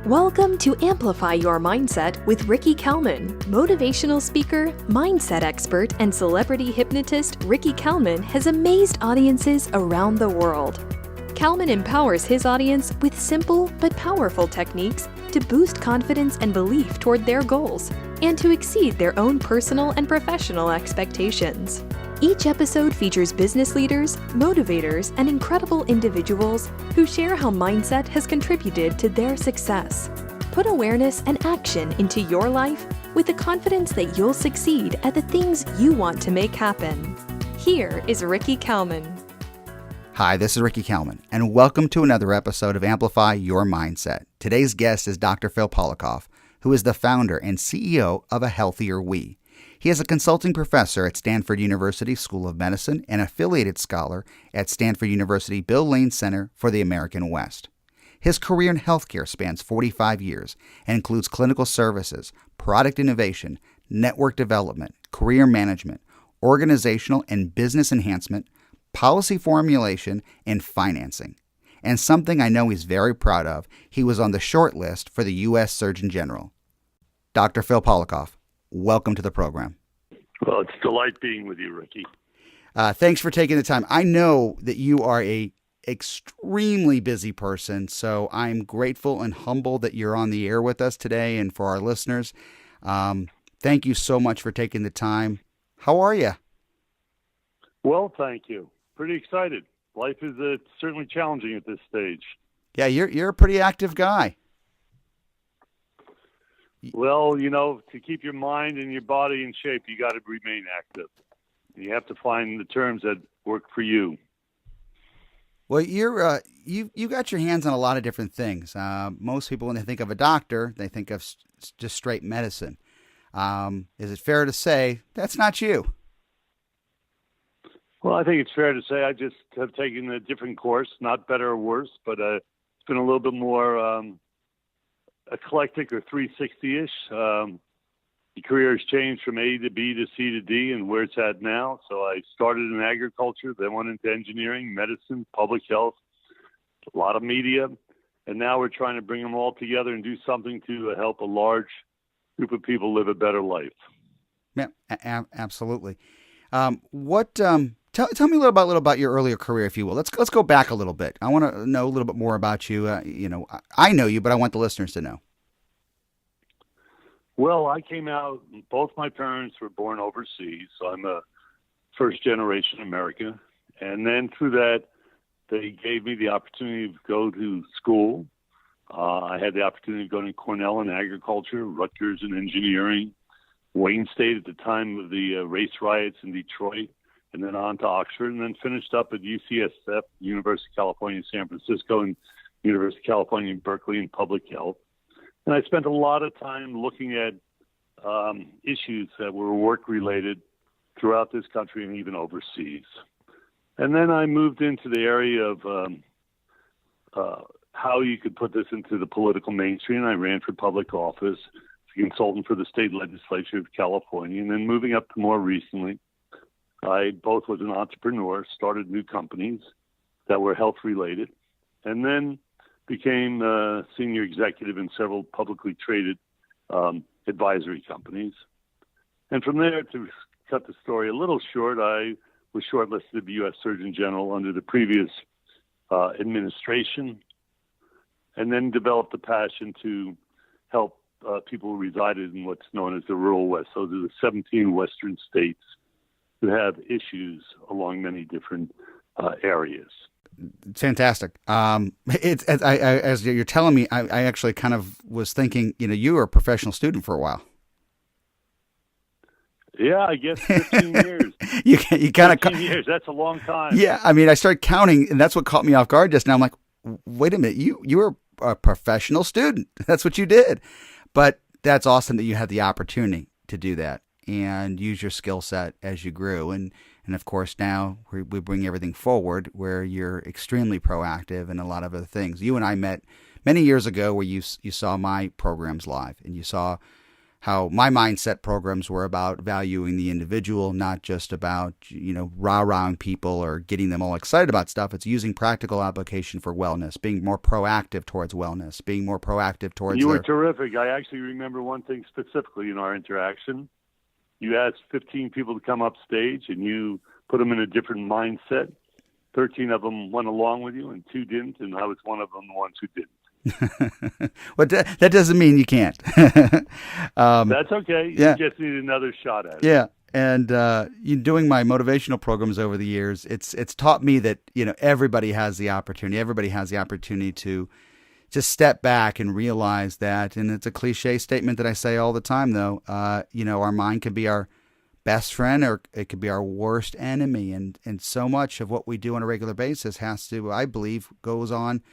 Welcome to Amplify Your Mindset with Ricky Kalmon. Motivational speaker, mindset expert, and celebrity hypnotist Ricky Kalmon has amazed audiences around the world. Kalmon empowers his audience with simple but powerful techniques to boost confidence and belief toward their goals and to exceed their own personal and professional expectations. Each episode features business leaders, motivators, and incredible individuals who share how mindset has contributed to their success. Put awareness and action into your life with the confidence that you'll succeed at the things you want to make happen. Here is Ricky Kalmon. Hi, this is Ricky Kalmon, and welcome to another episode of Amplify Your Mindset. Today's guest is Dr. Polakoff, who is the founder and CEO of A Healthier We. He is a consulting professor at Stanford University School of Medicine and affiliated scholar at Stanford University Bill Lane Center for the American West. His career in healthcare spans 45 years and includes clinical services, product innovation, network development, career management, organizational and business enhancement, policy formulation, and financing. And something I know he's very proud of, he was on the short list for the U.S. Surgeon General. Dr. Polakoff, welcome to the program. Well, it's a delight being with you, Ricky. Thanks for taking the time. I know that you are a extremely busy person, so I'm grateful and humbled that you're on the air with us today and for our listeners. Thank you so much for taking the time. How are you? Well, thank you. Pretty excited. Life is certainly challenging at this stage. Yeah, you're a pretty active guy. Well, you know, to keep your mind and your body in shape, you got to remain active. You have to find the terms that work for you. Well, you got your hands on a lot of different things. Most people, when they think of a doctor, they think of just straight medicine. Is it fair to say that's not you? Well, I think it's fair to say I just have taken a different course, not better or worse, but it's been a little bit more eclectic or 360-ish. The career has changed from A to B to C to D and where it's at now. So I started in agriculture, then went into engineering, medicine, public health, a lot of media, and now we're trying to bring them all together and do something to help a large group of people live a better life. Yeah, absolutely. Tell me a little about your earlier career, if you will. Let's go back a little bit. I want to know a little bit more about you. I know you, but I want the listeners to know. Well, I came out, both my parents were born overseas, so I'm a first-generation American. And then through that, they gave me the opportunity to go to school. I had the opportunity to go to Cornell in agriculture, Rutgers in engineering, Wayne State at the time of the race riots in Detroit, and then on to Oxford, and then finished up at UCSF, University of California, San Francisco, and University of California, Berkeley in public health. And I spent a lot of time looking at issues that were work-related throughout this country and even overseas. And then I moved into the area of how you could put this into the political mainstream. I ran for public office, as a consultant for the state legislature of California, and then moving up to more recently, I both was an entrepreneur, started new companies that were health-related, and then became a senior executive in several publicly traded advisory companies. And from there, to cut the story a little short, I was shortlisted to be U.S. Surgeon General under the previous administration, and then developed a passion to help people who resided in what's known as the rural West. So there are 17 Western states who have issues along many different areas. Fantastic. As you're telling me, I actually kind of was thinking, you were a professional student for a while. Yeah, I guess 15 years. you kind of 15 years. That's a long time. Yeah, I mean, I started counting, and that's what caught me off guard just now. I'm like, wait a minute, you were a professional student. That's what you did. But that's awesome that you had the opportunity to do that and use your skill set as you grew. And of course, now we bring everything forward where you're extremely proactive and a lot of other things. You and I met many years ago where you saw my programs live and you saw how my mindset programs were about valuing the individual, not just about, rah-rahing people or getting them all excited about stuff. It's using practical application for wellness, being more proactive towards wellness, being more proactive towards You were terrific. I actually remember one thing specifically in our interaction. You asked 15 people to come up stage, and you put them in a different mindset. 13 of them went along with you, and 2 didn't, and I was one of them, the ones who didn't. Well, that doesn't mean you can't. That's okay. Yeah. You just need another shot at it. Yeah. And doing my motivational programs over the years, it's taught me that everybody has the opportunity. Everybody has the opportunity to just step back and realize that. And it's a cliche statement that I say all the time, though. Our mind can be our best friend, or it could be our worst enemy. And so much of what we do on a regular basis has to, I believe, goes on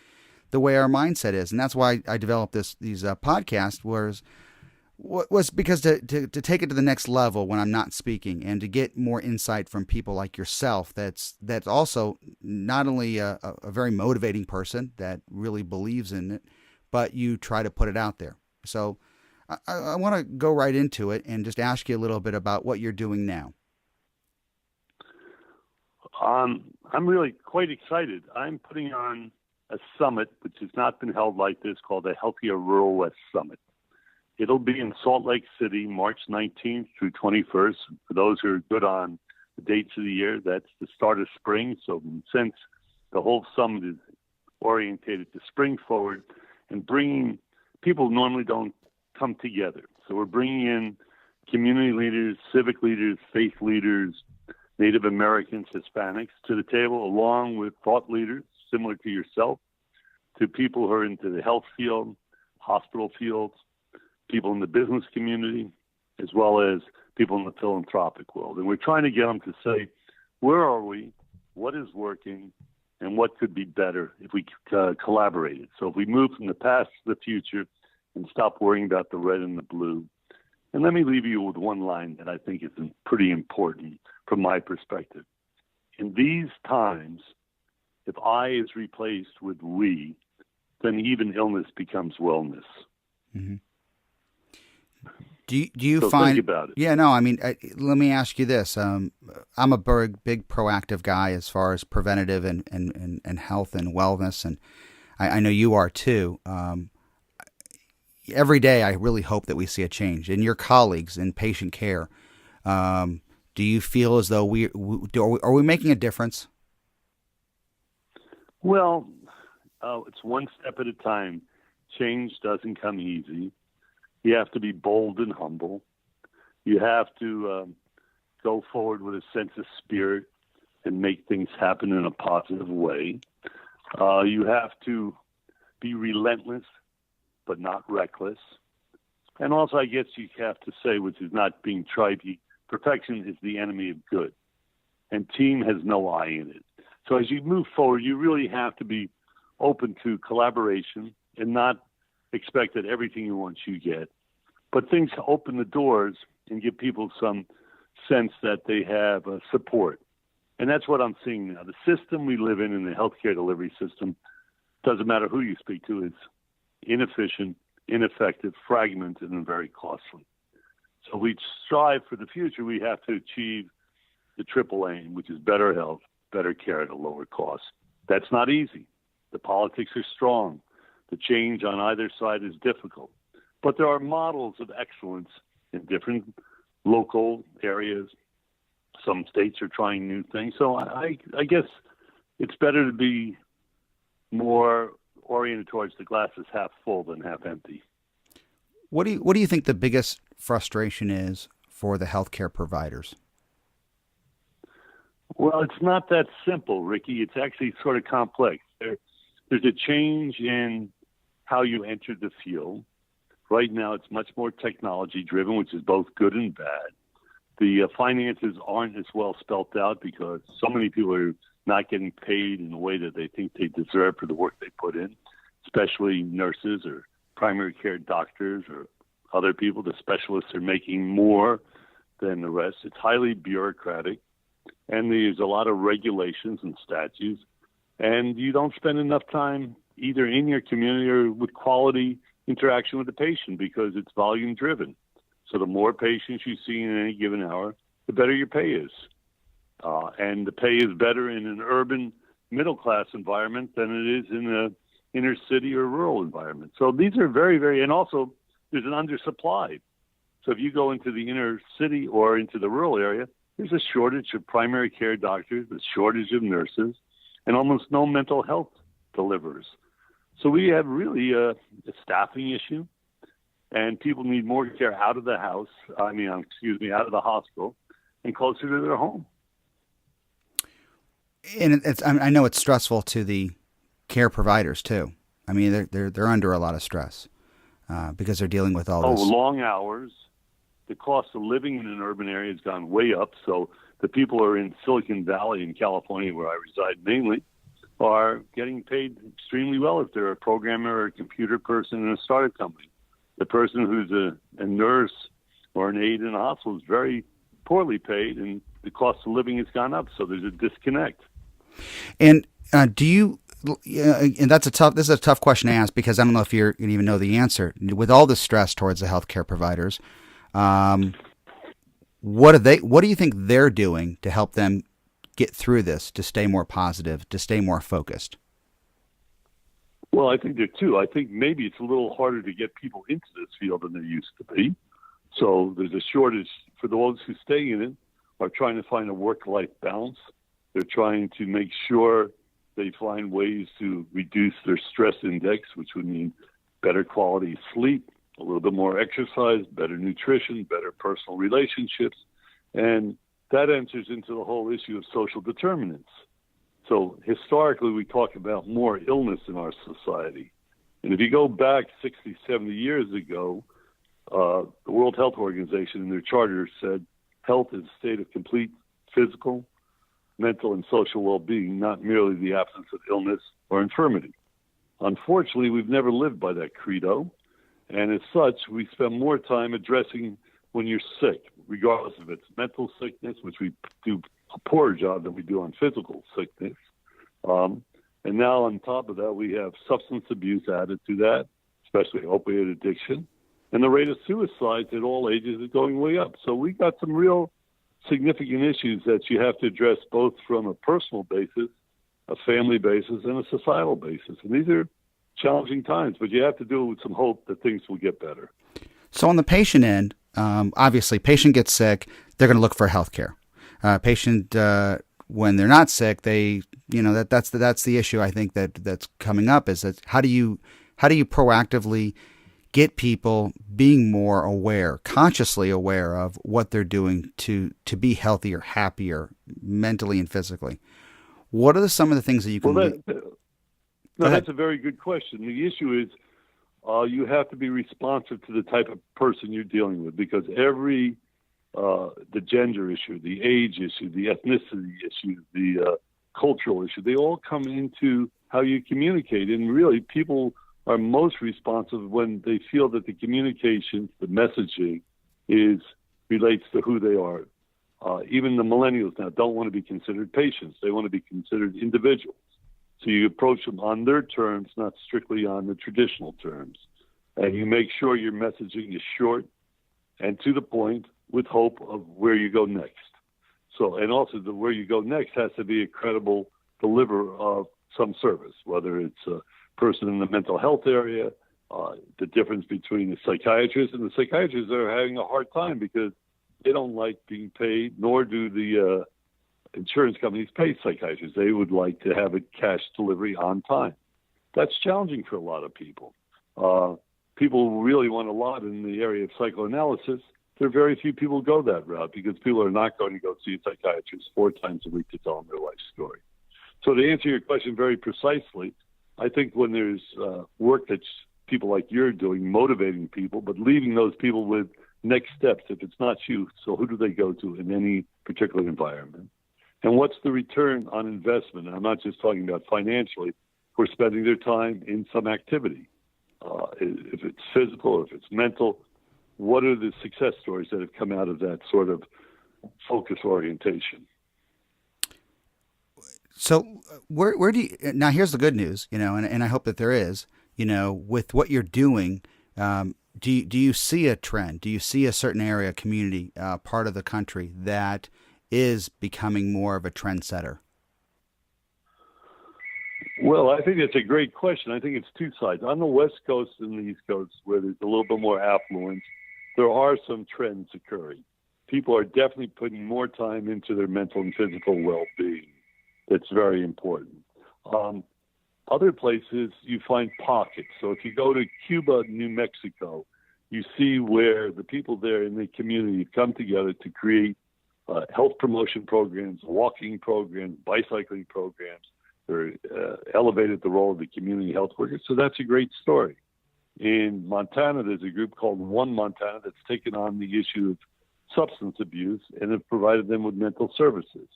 the way our mindset is. And that's why I developed these podcasts, was because to take it to the next level when I'm not speaking, and to get more insight from people like yourself. That's also not only a very motivating person that really believes in it, but you try to put it out there. So I want to go right into it and just ask you a little bit about what you're doing now. I'm really quite excited. I'm putting on a summit, which has not been held like this, called the Healthier Rural West Summit. It'll be in Salt Lake City, March 19th through 21st. For those who are good on the dates of the year, that's the start of spring. So since the whole summit is orientated to spring forward and bringing people who normally don't come together. So we're bringing in community leaders, civic leaders, faith leaders, Native Americans, Hispanics to the table, along with thought leaders similar to yourself, to people who are into the health field, hospital fields, people in the business community, as well as people in the philanthropic world. And we're trying to get them to say, where are we, what is working, and what could be better if we collaborated. So if we move from the past to the future and stop worrying about the red and the blue. And let me leave you with one line that I think is pretty important from my perspective. In these times, if I is replaced with we, then even illness becomes wellness. Mm-hmm. Do you so find? Think about it. Yeah, no. I mean, let me ask you this. I'm a big proactive guy as far as preventative and health and wellness, and I know you are too. Every day, I really hope that we see a change in your colleagues in patient care. Do you feel as though are we making a difference? Well, it's one step at a time. Change doesn't come easy. You have to be bold and humble. You have to go forward with a sense of spirit and make things happen in a positive way. You have to be relentless, but not reckless. And also, I guess you have to say, which is not being trite, perfection is the enemy of good. And team has no I in it. So as you move forward, you really have to be open to collaboration and not expect that everything you want you get. But things open the doors and give people some sense that they have support. And that's what I'm seeing now. The system we live in the healthcare delivery system, doesn't matter who you speak to, is inefficient, ineffective, fragmented, and very costly. So we strive for the future. We have to achieve the triple aim, which is better health, better care at a lower cost. That's not easy. The politics are strong. The change on either side is difficult. But there are models of excellence in different local areas. Some states are trying new things. So I guess it's better to be more oriented towards the glass is half full than half empty. What do you think the biggest frustration is for the healthcare providers? Well, it's not that simple, Ricky. It's actually sort of complex. There's a change in how you entered the field. Right now, it's much more technology-driven, which is both good and bad. The finances aren't as well spelt out because so many people are not getting paid in the way that they think they deserve for the work they put in, especially nurses or primary care doctors or other people. The specialists are making more than the rest. It's highly bureaucratic, and there's a lot of regulations and statutes, and you don't spend enough time either in your community or with quality interaction with the patient because it's volume driven. So the more patients you see in any given hour, the better your pay is. And the pay is better in an urban middle-class environment than it is in an inner city or rural environment. So these are very, very, and also there's an undersupply. So if you go into the inner city or into the rural area, there's a shortage of primary care doctors, a shortage of nurses, and almost no mental health deliverers. So we have really a staffing issue, and people need more care out of the house, out of the hospital and closer to their home. And I know it's stressful to the care providers too. I mean, they're under a lot of stress because they're dealing with all this. Long hours. The cost of living in an urban area has gone way up. So the people who are in Silicon Valley in California, where I reside mainly, are getting paid extremely well if they're a programmer or a computer person in a startup company. The person who's a nurse or an aide in a hospital is very poorly paid, and the cost of living has gone up. So there's a disconnect. And do you? And this is a tough question to ask because I don't know if you even know the answer. With all the stress towards the healthcare providers, what do you think they're doing to help them get through this, to stay more positive, to stay more focused? Well, I think there are two. I think maybe it's a little harder to get people into this field than there used to be. So there's a shortage for those who stay in it are trying to find a work-life balance. They're trying to make sure they find ways to reduce their stress index, which would mean better quality sleep, a little bit more exercise, better nutrition, better personal relationships. And that enters into the whole issue of social determinants. So historically, we talk about more illness in our society. And if you go back 60, 70 years ago, the World Health Organization in their charter said health is a state of complete physical, mental, and social well-being, not merely the absence of illness or infirmity. Unfortunately, we've never lived by that credo, and as such, we spend more time addressing when you're sick, regardless if it's mental sickness, which we do a poorer job than we do on physical sickness. And now on top of that, we have substance abuse added to that, especially opioid addiction. And the rate of suicides at all ages is going way up. So we've got some real significant issues that you have to address both from a personal basis, a family basis, and a societal basis. And these are challenging times, but you have to do it with some hope that things will get better. So on the patient end, obviously, patient gets sick, they're going to look for health care. Patient, when they're not sick, that's the issue I think that's coming up is that how do you proactively get people being more aware, consciously aware of what they're doing to be healthier, happier, mentally and physically? What are some of the things that you can do? That's a very good question. The issue is you have to be responsive to the type of person you're dealing with, because the gender issue, the age issue, the ethnicity issue, the cultural issue, they all come into how you communicate. And really, people are most responsive when they feel that the communication, the messaging, relates to who they are. Even the millennials now don't want to be considered patients. They want to be considered individuals. So you approach them on their terms, not strictly on the traditional terms. And you make sure your messaging is short and to the point with hope of where you go next. So, and also the where you go next has to be a credible deliverer of some service, whether it's a person in the mental health area, the difference between the psychiatrist, and the psychiatrists are having a hard time because they don't like being paid, nor do the insurance companies pay psychiatrists. They would like to have a cash delivery on time. That's challenging for a lot of people. People really want a lot in the area of psychoanalysis. There are very few people who go that route because people are not going to go see a psychiatrist 4 times a week to tell them their life story. So to answer your question very precisely, I think when there's work that people like you're doing, motivating people, but leaving those people with next steps, if it's not you, so who do they go to in any particular environment? And what's the return on investment? And I'm not just talking about financially, for spending their time in some activity. If it's physical or if it's mental, what are the success stories that have come out of that sort of focus orientation? So where do you, now here's the good news, and I hope that there is, with what you're doing, do you see a trend? Do you see a certain area, community, part of the country that is becoming more of a trendsetter? Well, I think that's a great question. I think it's two sides. On the West Coast and the East Coast, where there's a little bit more affluence, there are some trends occurring. People are definitely putting more time into their mental and physical well-being. That's very important. Other places, you find pockets. So if you go to Cuba, New Mexico, you see where the people there in the community come together to create health promotion programs, walking programs, bicycling programs. They're elevated the role of the community health workers. So that's a great story. In Montana, there's a group called One Montana that's taken on the issue of substance abuse and have provided them with mental services.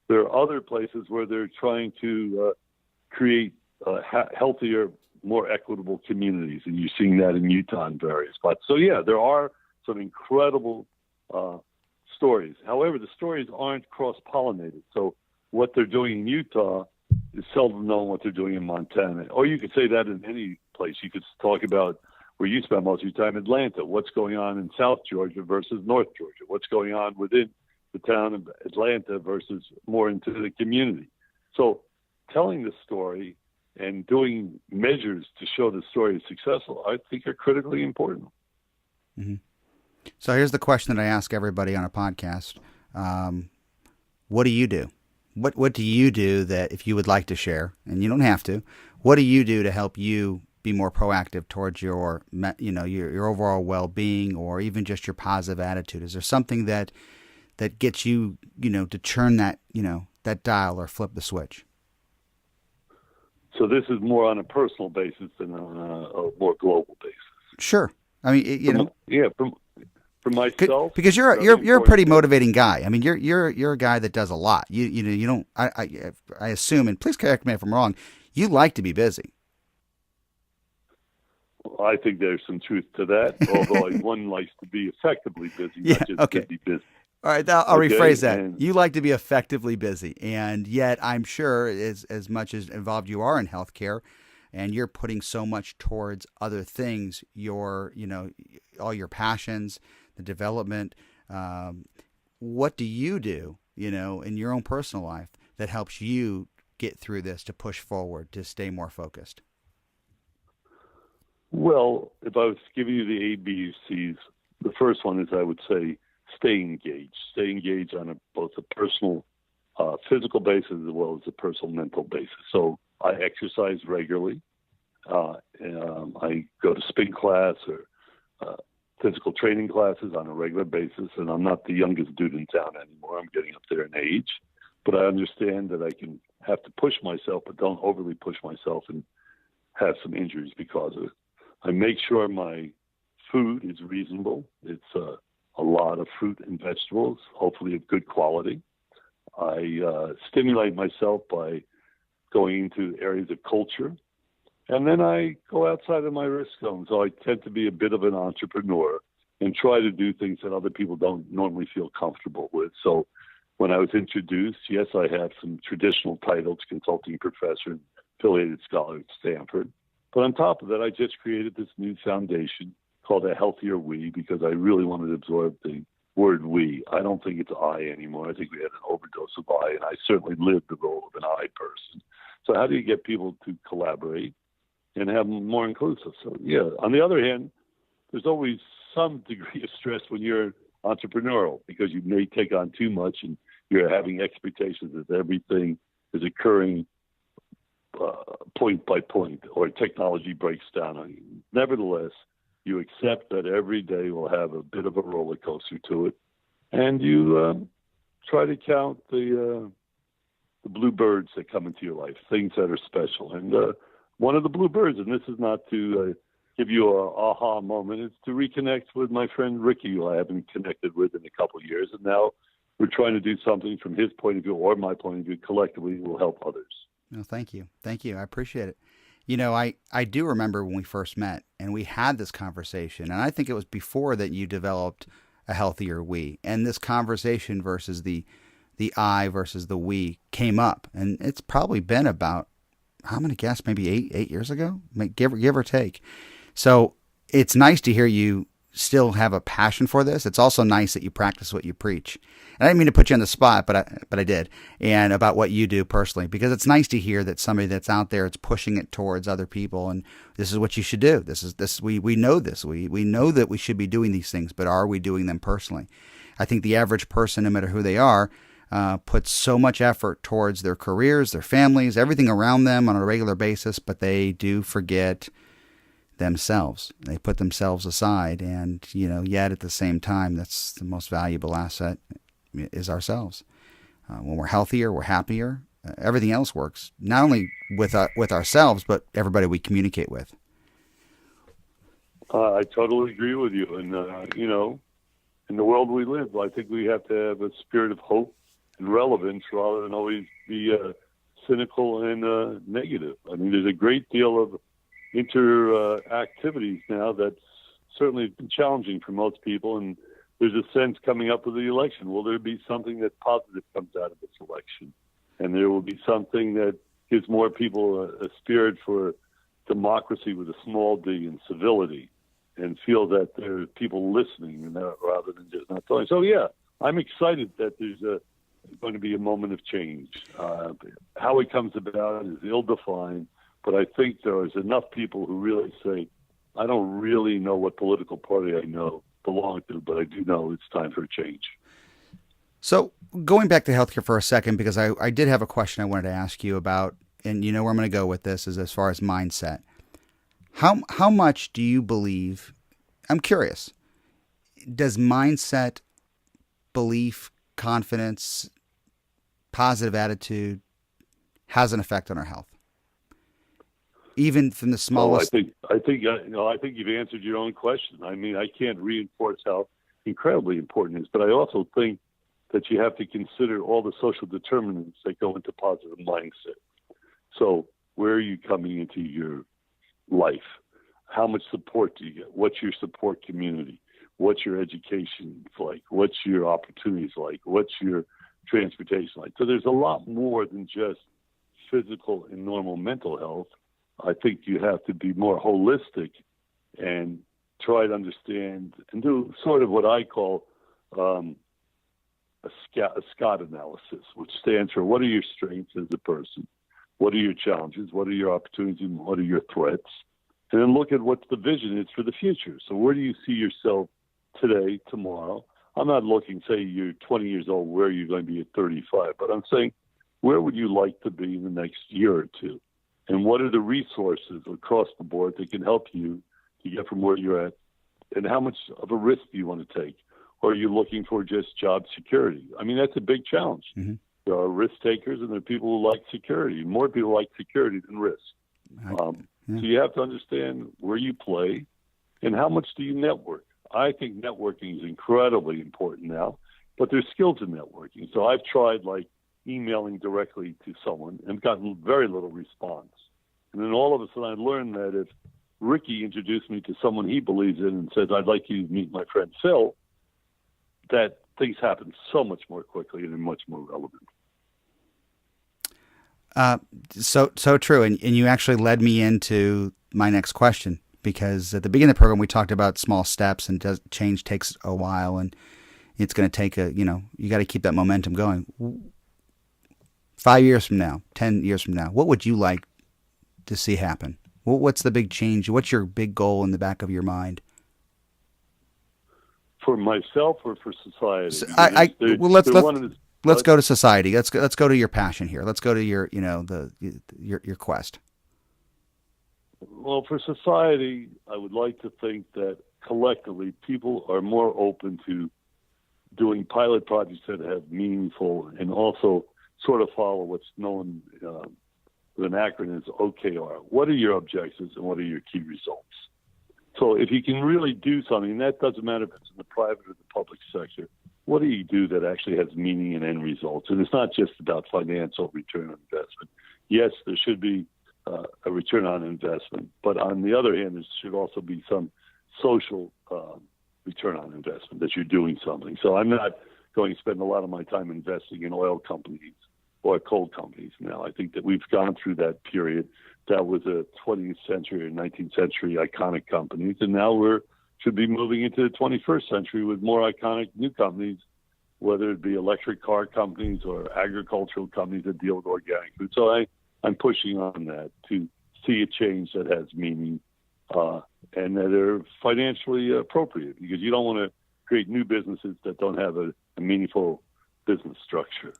There are other places where they're trying to create healthier, more equitable communities, and you're seeing that in Utah and various spots. So, yeah, there are some incredible stories. However, the stories aren't cross-pollinated. So what they're doing in Utah is seldom known what they're doing in Montana. Or you could say that in any place. You could talk about where you spend most of your time, Atlanta, what's going on in South Georgia versus North Georgia, what's going on within the town of Atlanta versus more into the community. So telling the story and doing measures to show the story is successful, I think are critically important. Mm-hmm. So here's the question that I ask everybody on a podcast. What do you do? What do you do that, if you would like to share, and you don't have to, what do you do to help you be more proactive towards your overall well-being, or even just your positive attitude? Is there something that gets you, to turn that, that dial or flip the switch? So this is more on a personal basis than on a more global basis. Sure. I mean, For myself, because you're a pretty motivating guy. I mean, you're a guy that does a lot. You don't. I assume, and please correct me if I'm wrong, you like to be busy. Well, I think there's some truth to that. Although one likes to be effectively busy, not just to be busy. All right, I'll rephrase that. You like to be effectively busy, and yet I'm sure as much as involved you are in healthcare, and you're putting so much towards other things, all your passions, the development. What do you do, in your own personal life that helps you get through this, to push forward, to stay more focused? Well, if I was giving you the ABCs, the first one is, I would say, stay engaged. Stay engaged on both a personal, physical basis as well as a personal mental basis. So I exercise regularly. I go to spin class or physical training classes on a regular basis, and I'm not the youngest dude in town anymore. I'm getting up there in age, but I understand that I can have to push myself, but don't overly push myself and have some injuries because of it. I make sure my food is reasonable. It's a lot of fruit and vegetables, hopefully of good quality. I stimulate myself by going into areas of culture. And then I go outside of my risk zone. So I tend to be a bit of an entrepreneur and try to do things that other people don't normally feel comfortable with. So when I was introduced, yes, I have some traditional titles, consulting professor, affiliated scholar at Stanford. But on top of that, I just created this new foundation called A Healthier We, because I really wanted to absorb the word we. I don't think it's I anymore. I think we had an overdose of I, and I certainly lived the role of an I person. So how do you get people to collaborate and have them more inclusive? So, yeah, on the other hand, there's always some degree of stress when you're entrepreneurial, because you may take on too much and you're having expectations that everything is occurring point by point, or technology breaks down on you. Nevertheless, you accept that every day will have a bit of a roller coaster to it, and you try to count the blue birds that come into your life, things that are special. And one of the blue birds, and this is not to give you a aha moment, it's to reconnect with my friend Ricky, who I haven't connected with in a couple of years, and now we're trying to do something from his point of view or my point of view collectively will help others. No, thank you. Thank you. I appreciate it. I do remember when we first met and we had this conversation, and I think it was before that you developed A Healthier We, and this conversation versus the I versus the we came up, and it's probably been about, I'm going to guess, maybe eight years ago, give or take. So it's nice to hear you still have a passion for this. It's also nice that you practice what you preach. And I didn't mean to put you on the spot, but I did. And about what you do personally, because it's nice to hear that somebody that's out there is pushing it towards other people. And this is what you should do. We know this. We know that we should be doing these things, but are we doing them personally? I think the average person, no matter who they are, puts so much effort towards their careers, their families, everything around them on a regular basis, but they do forget themselves. They put themselves aside, and yet at the same time, that's the most valuable asset is ourselves. When we're healthier, we're happier. Everything else works, not only with ourselves, but everybody we communicate with. I totally agree with you. And in the world we live, I think we have to have a spirit of hope and relevance rather than always be cynical and negative. I mean, there's a great deal of activities now that's certainly been challenging for most people, and there's a sense coming up with the election. Will there be something that positive comes out of this election? And there will be something that gives more people a spirit for democracy with a small d and civility, and feel that there are people listening and rather than just not talking. So yeah, I'm excited that there's going to be a moment of change. How it comes about is ill-defined, but I think there is enough people who really say, I don't really know what political party I belong to, but I do know it's time for a change. So going back to healthcare for a second, because I did have a question I wanted to ask you about, and you know where I'm going to go with this is as far as mindset. How much do you believe, I'm curious, does mindset, belief, confidence, positive attitude has an effect on our health? Even from the smallest. I think you've answered your own question. I mean, I can't reinforce how incredibly important it is, but I also think that you have to consider all the social determinants that go into positive mindset. So, where are you coming into your life? How much support do you get? What's your support community? What's your education like? What's your opportunities like? What's your transportation like? So there's a lot more than just physical and normal mental health. I think you have to be more holistic and try to understand and do sort of what I call a SCOT analysis, which stands for what are your strengths as a person, what are your challenges, what are your opportunities, and what are your threats, and then look at what the vision is for the future. So where do you see yourself today, tomorrow? I'm not looking, say you're 20 years old, where are you going to be at 35, but I'm saying where would you like to be in the next year or two? And what are the resources across the board that can help you to get from where you're at? And how much of a risk do you want to take? Or are you looking for just job security? I mean, that's a big challenge. Mm-hmm. There are risk takers and there are people who like security. More people like security than risk. So you have to understand where you play and how much do you network. I think networking is incredibly important now, but there's skills in networking. So I've tried emailing directly to someone and gotten very little response. And then all of a sudden I learned that if Ricky introduced me to someone he believes in and says, I'd like you to meet my friend Phil, that things happen so much more quickly and are much more relevant. So true. And you actually led me into my next question, because at the beginning of the program, we talked about small steps and change takes a while, and it's going to take you got to keep that momentum going. 5 years from now, 10 years from now, what would you like to see happen? What's the big change? What's your big goal in the back of your mind? For myself or for society? Let's go to society. Let's go to your passion here. Let's go to your your quest. Well, for society, I would like to think that collectively people are more open to doing pilot projects that have meaningful and also sort of follow what's known with an acronym as OKR. What are your objectives and what are your key results? So if you can really do something, that doesn't matter if it's in the private or the public sector, what do you do that actually has meaning and end results? And it's not just about financial return on investment. Yes, there should be a return on investment, but on the other hand, there should also be some social return on investment that you're doing something. So I'm not going to spend a lot of my time investing in oil companies or coal companies now. I think that we've gone through that period. That was a 20th century or 19th century iconic companies, and now should be moving into the 21st century with more iconic new companies, whether it be electric car companies or agricultural companies that deal with organic food. So I'm pushing on that to see a change that has meaning and that are financially appropriate, because you don't want to create new businesses that don't have a meaningful business structure.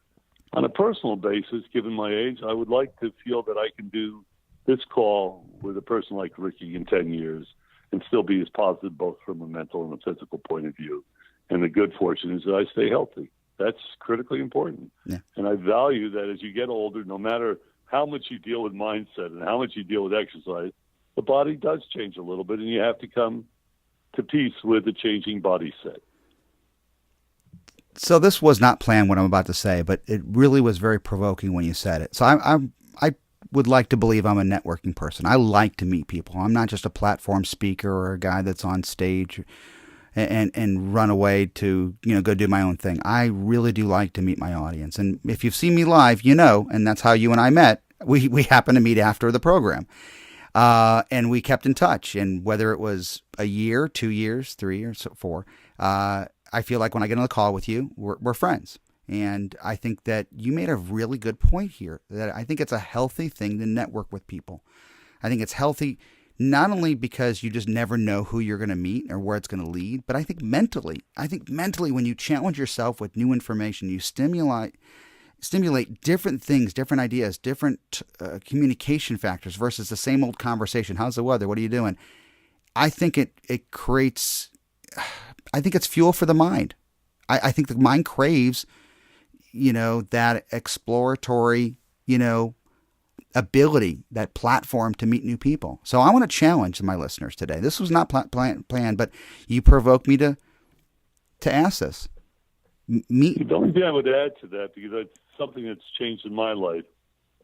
On a personal basis, given my age, I would like to feel that I can do this call with a person like Ricky in 10 years and still be as positive both from a mental and a physical point of view. And the good fortune is that I stay healthy. That's critically important. Yeah. And I value that as you get older, no matter how much you deal with mindset and how much you deal with exercise, the body does change a little bit, and you have to come to peace with the changing body set. So this was not planned, what I'm about to say, but it really was very provoking when you said it. So I would like to believe I'm a networking person. I like to meet people. I'm not just a platform speaker or a guy that's on stage and run away to, go do my own thing. I really do like to meet my audience. And if you've seen me live, and that's how you and I met. We happened to meet after the program. And we kept in touch. And whether it was a year, 2 years, 3 years, 4, I feel like when I get on the call with you, we're friends. And I think that you made a really good point here, that I think it's a healthy thing to network with people. I think it's healthy not only because you just never know who you're going to meet or where it's going to lead, but I think mentally when you challenge yourself with new information, you stimulate different things, different ideas, different communication factors versus the same old conversation. How's the weather? What are you doing? I think it creates, I think it's fuel for the mind. I think the mind craves, that exploratory, ability, that platform to meet new people. So I want to challenge my listeners today. This was not planned, but you provoked me to ask this. The only thing I would add to that, because it's something that's changed in my life,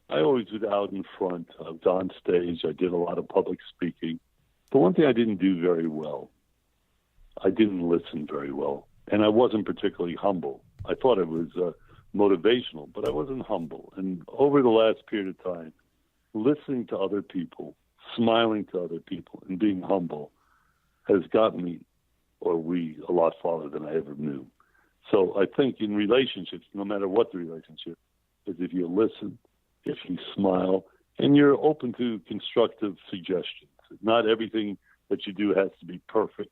I always was out in front. I was on stage. I did a lot of public speaking. But one thing I didn't do very well, I didn't listen very well. And I wasn't particularly humble. I thought it was motivational, but I wasn't humble. And over the last period of time, listening to other people, smiling to other people, and being humble has gotten me, or we, a lot farther than I ever knew. So I think in relationships, no matter what the relationship is, if you listen, if you smile, and you're open to constructive suggestions. Not everything that you do has to be perfect.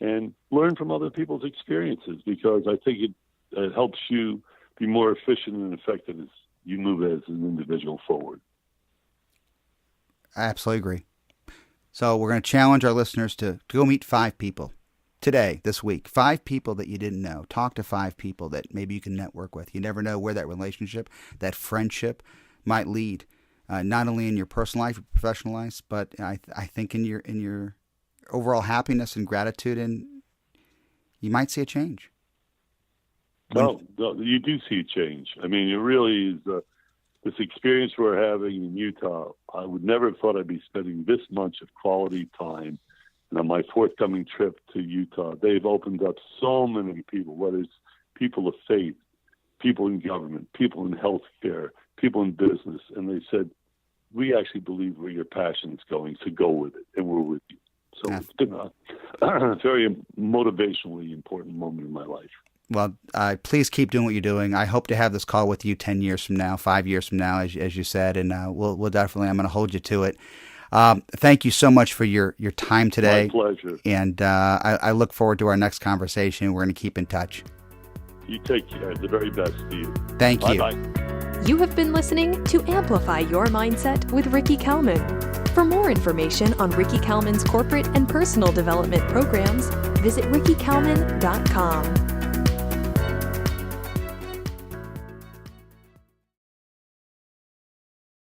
And learn from other people's experiences, because I think it helps you be more efficient and effective as you move as an individual forward. I absolutely agree. So we're going to challenge our listeners to go meet 5 people today, this week. 5 people that you didn't know. Talk to 5 people that maybe you can network with. You never know where that relationship, that friendship might lead, not only in your personal life, your professional life, but I think in your overall happiness and gratitude, and you might see a change. No, you do see a change. I mean, it really is this experience we're having in Utah. I would never have thought I'd be spending this much of quality time. And on my forthcoming trip to Utah, they've opened up so many people, whether it's people of faith, people in government, people in healthcare, people in business. And they said, we actually believe where your passion is going, so go with it, and we're with you. So It's been a very motivationally important moment in my life. Well, please keep doing what you're doing. I hope to have this call with you 10 years from now, 5 years from now, as you said, and we'll definitely, I'm going to hold you to it. Thank you so much for your time today. My pleasure. And I look forward to our next conversation. We're going to keep in touch. You take care. The very best to you. Thank you. Bye-bye. You have been listening to Amplify Your Mindset with Ricky Kalmon. For more information on Ricky Kalmon's corporate and personal development programs, visit rickykalmon.com.